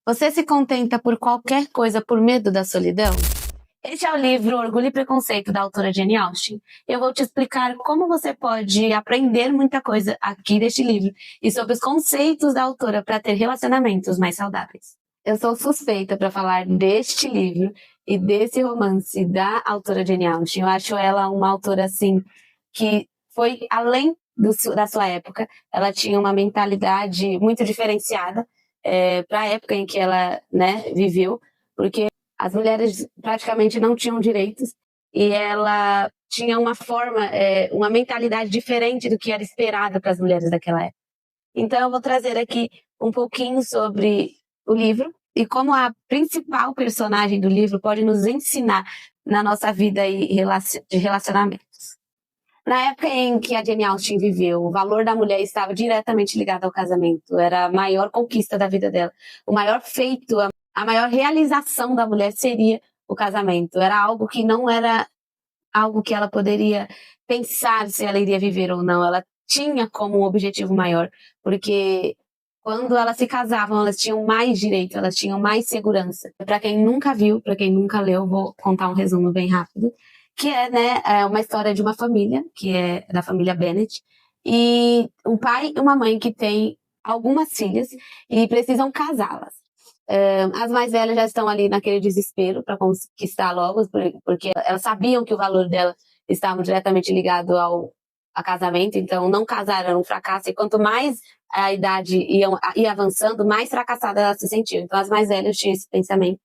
Você se contenta por qualquer coisa por medo da solidão? Este é o livro Orgulho e Preconceito, da autora Jane Austen. Eu vou te explicar como você pode aprender muita coisa aqui deste livro e sobre os conceitos da autora para ter relacionamentos mais saudáveis. Eu sou suspeita para falar deste livro e desse romance da autora Jane Austen. Eu acho ela uma autora, assim, que foi além da sua época. Ela tinha uma mentalidade muito diferenciada para a época em que ela, né, viveu, porque as mulheres praticamente não tinham direitos e ela tinha uma forma, uma mentalidade diferente do que era esperado para as mulheres daquela época. Então eu vou trazer aqui um pouquinho sobre o livro e como a principal personagem do livro pode nos ensinar na nossa vida de relacionamentos. Na época em que a Jane Austen viveu, o valor da mulher estava diretamente ligado ao casamento. Era a maior conquista da vida dela. O maior feito, a maior realização da mulher seria o casamento. Era algo que não era algo que ela poderia pensar se ela iria viver ou não. Ela tinha como um objetivo maior, porque quando elas se casavam, elas tinham mais direito, elas tinham mais segurança. Para quem nunca viu, para quem nunca leu, vou contar um resumo bem rápido, que é, né, uma história de uma família, que é da família Bennet, e um pai e uma mãe que têm algumas filhas e precisam casá-las. As mais velhas já estão ali naquele desespero para conquistar logo, porque elas sabiam que o valor dela estava diretamente ligado a casamento, então não casar era um fracasso, e quanto mais a idade ia avançando, mais fracassada elas se sentiam. Então as mais velhas tinham esse pensamento.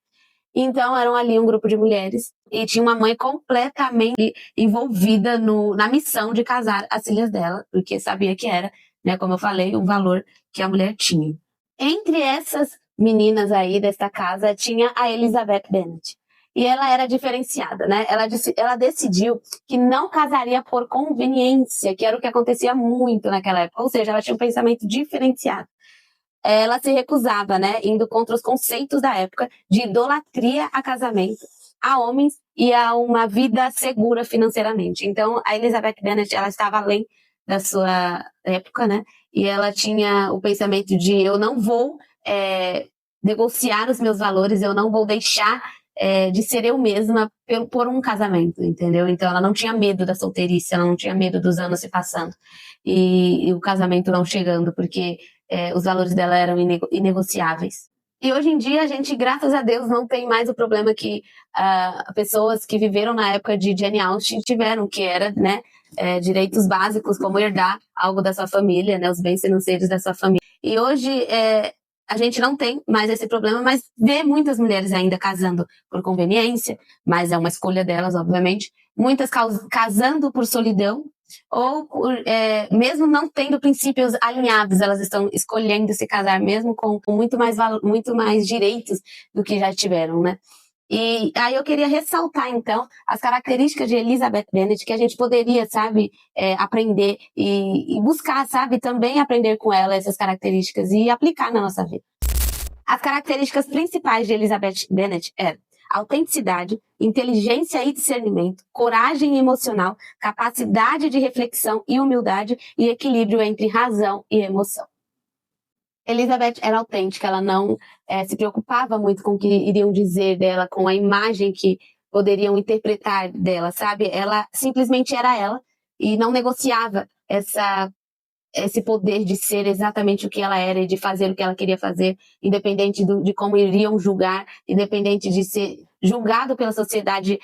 Então eram ali um grupo de mulheres e tinha uma mãe completamente envolvida na missão de casar as filhas dela, porque sabia que era, né, como eu falei, um valor que a mulher tinha. Entre essas meninas aí desta casa tinha a Elizabeth Bennet. E ela era diferenciada, né? Ela decidiu que não casaria por conveniência, que era o que acontecia muito naquela época. Ou seja, ela tinha um pensamento diferenciado. Ela se recusava, né, indo contra os conceitos da época de idolatria a casamento, a homens e a uma vida segura financeiramente. Então, a Elizabeth Bennet, ela estava além da sua época, né, e ela tinha o pensamento de eu não vou negociar os meus valores, eu não vou deixar de ser eu mesma por um casamento, entendeu? Então, ela não tinha medo da solteirice, ela não tinha medo dos anos se passando e o casamento não chegando, porque os valores dela eram inegociáveis. E hoje em dia a gente, graças a Deus, não tem mais o problema que pessoas que viveram na época de Jane Austen tiveram, que era, né, direitos básicos, como herdar algo da sua família, né, os bens financeiros da sua família. E hoje a gente não tem mais esse problema, mas vê muitas mulheres ainda casando por conveniência, mas é uma escolha delas, obviamente. Muitas casando por solidão, ou mesmo não tendo princípios alinhados, elas estão escolhendo se casar mesmo com muito mais direitos do que já tiveram, né? E aí eu queria ressaltar, então, as características de Elizabeth Bennet que a gente poderia, sabe, aprender e buscar, sabe, também aprender com ela essas características e aplicar na nossa vida. As características principais de Elizabeth Bennet eram autenticidade, inteligência e discernimento, coragem emocional, capacidade de reflexão e humildade e equilíbrio entre razão e emoção. Elizabeth era autêntica, ela não se preocupava muito com o que iriam dizer dela, com a imagem que poderiam interpretar dela, sabe? Ela simplesmente era ela e não negociava esse poder de ser exatamente o que ela era e de fazer o que ela queria fazer, independente de como iriam julgar, independente de ser julgado pela sociedade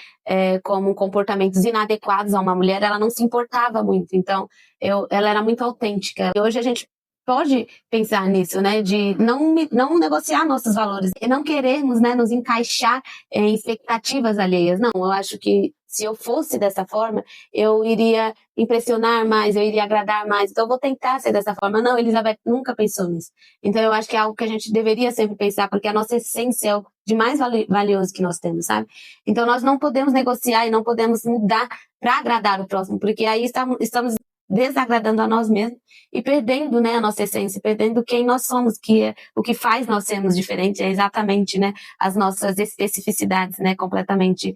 como comportamentos inadequados a uma mulher, ela não se importava muito. Então, ela era muito autêntica. E hoje a gente pode pensar nisso, né, de não negociar nossos valores e não querermos, né, nos encaixar em expectativas alheias. Não, eu acho que se eu fosse dessa forma, eu iria impressionar mais, eu iria agradar mais, então eu vou tentar ser dessa forma. Não, Elizabeth nunca pensou nisso. Então eu acho que é algo que a gente deveria sempre pensar, porque a nossa essência é o de mais valioso que nós temos, sabe? Então nós não podemos negociar e não podemos mudar para agradar o próximo, porque aí estamos desagradando a nós mesmos e perdendo, né, a nossa essência, perdendo quem nós somos, que é o que faz nós sermos diferentes, é exatamente, né, as nossas especificidades, né, completamente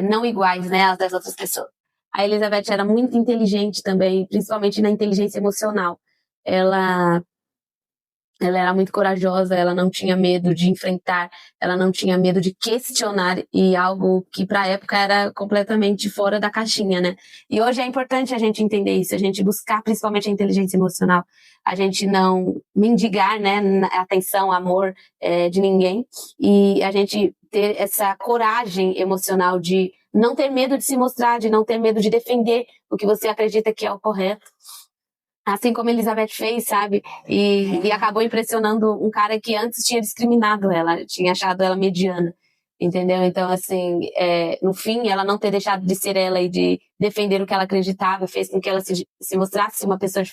não iguais, né, às das outras pessoas. A Elizabeth era muito inteligente também, principalmente na inteligência emocional. Ela Ela era muito corajosa, ela não tinha medo de enfrentar, ela não tinha medo de questionar, e algo que para a época era completamente fora da caixinha, né? E hoje é importante a gente entender isso, a gente buscar principalmente a inteligência emocional, a gente não mendigar, né, atenção, amor de ninguém, e a gente ter essa coragem emocional de não ter medo de se mostrar, de não ter medo de defender o que você acredita que é o correto. Assim como Elizabeth fez, sabe? E acabou impressionando um cara que antes tinha discriminado ela, tinha achado ela mediana, entendeu? Então, assim, no fim, ela não ter deixado de ser ela e de defender o que ela acreditava, fez com que ela se mostrasse uma pessoa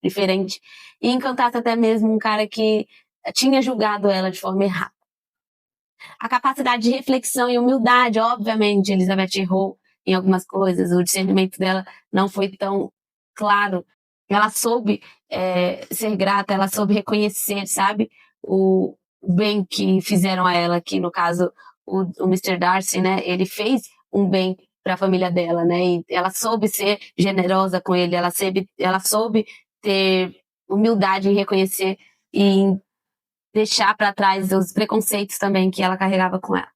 diferente e encantasse até mesmo um cara que tinha julgado ela de forma errada. A capacidade de reflexão e humildade, obviamente, Elizabeth errou em algumas coisas, o discernimento dela não foi tão claro. Ela soube ser grata, ela soube reconhecer, sabe, o bem que fizeram a ela, que no caso o Mr. Darcy, né, ele fez um bem para a família dela, né, e ela soube ser generosa com ele, ela soube ter humildade em reconhecer e em deixar para trás os preconceitos também que ela carregava com ela.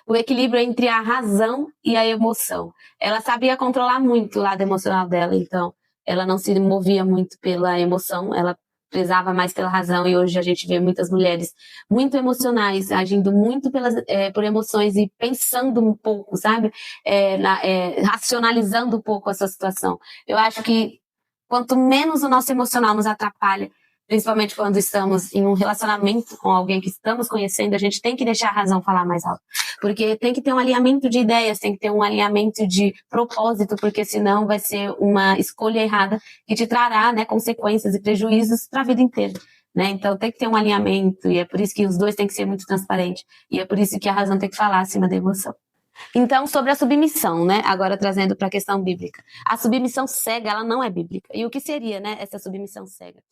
O equilíbrio entre a razão e a emoção. Ela sabia controlar muito o lado emocional dela, então ela não se movia muito pela emoção, ela prezava mais pela razão, e hoje a gente vê muitas mulheres muito emocionais, agindo muito por emoções e pensando um pouco, sabe? Racionalizando um pouco essa situação. Eu acho que quanto menos o nosso emocional nos atrapalha, principalmente quando estamos em um relacionamento com alguém que estamos conhecendo, a gente tem que deixar a razão falar mais alto. Porque tem que ter um alinhamento de ideias, tem que ter um alinhamento de propósito, porque senão vai ser uma escolha errada que te trará, né, consequências e prejuízos para a vida inteira. Né? Então tem que ter um alinhamento, e é por isso que os dois têm que ser muito transparentes. E é por isso que a razão tem que falar acima da emoção. Então, sobre a submissão, né? Agora trazendo para a questão bíblica. A submissão cega, ela não é bíblica. E o que seria, né, essa submissão cega?